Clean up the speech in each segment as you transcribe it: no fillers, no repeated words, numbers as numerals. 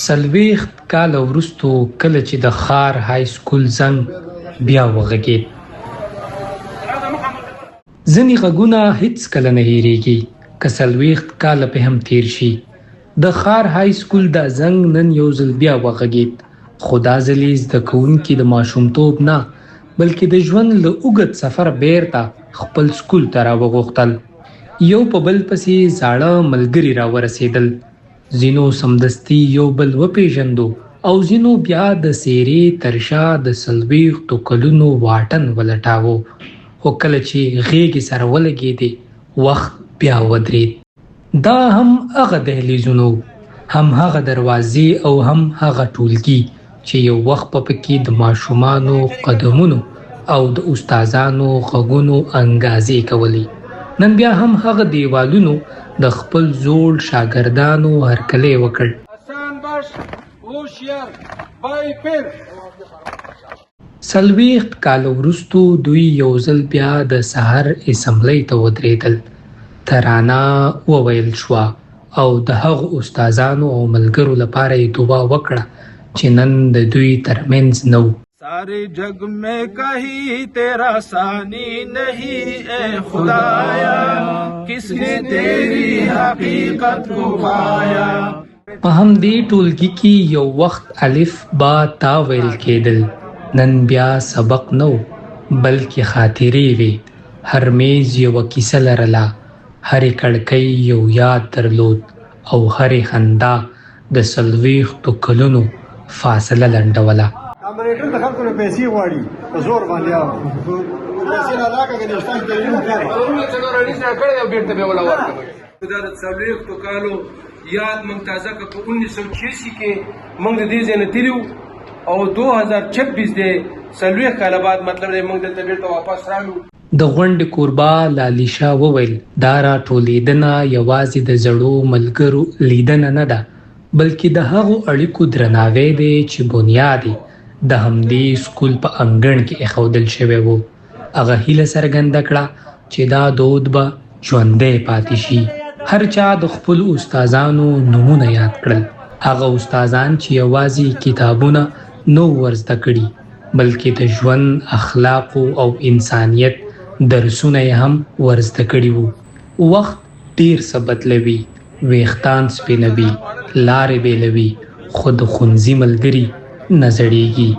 څلوېښت کاله وروستو کله چې د ښار های سکول زنګ بیا وغږېد. ځینې غږونه هېڅکله نه هېرېږي، که څلوېښت کاله پې هم تېر شي. د ښار های سکول دا زنګ نن یو ځل بیا وغږېد، خو دا ځل یې زده کوونکي د ماشومتوب نه بلکې د ژوند له اوږد سفر بیرته خپل سکول ته راوغوښتل. یو په بل پسې زاړه ملګري راورسېدل، ځینو سمدستي یو بل وپېژندو او ځینو بیا د څېرې تر شا د څلوېښتو کلونو واټن ولټاوه. خو کله چې غېږې سره ولګېدې، وخت بیا ودرېد. دا هم هغه دهلیزونه، هم هغه دروازې او هم هغه ټولګي چې یو وخت په پکې د ماشومانو قدمونو او د استادانو غږونو انګازې کولې. نن بیا هم هغه دیوالونو د خپل زوړ شاګردانو هرکلی وکړ. څلوېښت کاله وروستو دوی یو ځل بیا د سحر اسمبلۍ ته ودرېدل. ترانه وویل شوه او د هغو استادانو او ملګرو لپاره یې دعا وکړه چې نن د دوی ترمنځ نه و. सारे जग में कहीं तेरा सानी नहीं ए खुदाया, किसने तेरी हकीकत को पाया. په همدې ټولګي کې یو وخت الف با تا ویل کېدل. نن بیا سبق نه و بلکې خاطرې وې. هر میز یوه کیسه لرله، هرې کړکۍ یو یاد درلود او هرې خندا د څلوېښتو کلونو فاصله لنډوله. امریکا د خلکو نه پیسې غواړي په زور باندې او پیسې نه راکړه کې نشته کې یو کار ضروري څنګه راځي چې کړه یو بیرته به ولا ورکړي. دا د څلوېښتو کالو یاد موږ تازه کړ. په 1986 کې موږ د دې ځای نه تیرو او 2026 دی، څلوېښت کاله بعد مطلب دی موږ دلته بیرته واپس رالو. د غونډې کوربا لالیشا وویل دا راټولېدنه یوازې د زړو ملګرو لیدنه نه ده، بلکې د هغو اړیکو درناوی دی چې بنیاد د همدې سکول په انګړ کې ایښودل شوی و. هغه هیله څرګنده کړه چې دا دود به ژوندی پاتې شي. هر چا د خپلو استادانو نومونه یاد کړل، هغه استادان چې یوازې کتابونه نو ورزده کړي بلکې د ژوند اخلاقو او انسانیت درسونه یې هم ورزده کړي وو. وخت ډیر څه بدلوي، ویښتان سپینوي، لارې بیلوي، خو د ښوونځي ملګري نه زړېږي.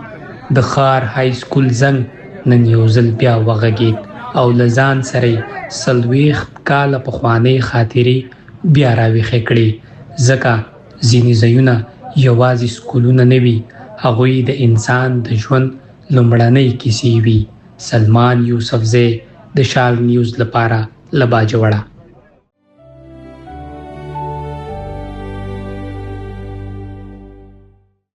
د ښار های سکول زنګ نن یو ځل بیا وغږېد او له ځان سره یې 40 کاله پخوانۍ خاطرې بیا راویښې کړې. ځکه ځینې ځایونه یوازې سکولونه نه وي، هغوی د انسان د ژوند لومړنۍ کیسې وي. سلمان یوسفزی د شال نیوز لپاره له باجوړه.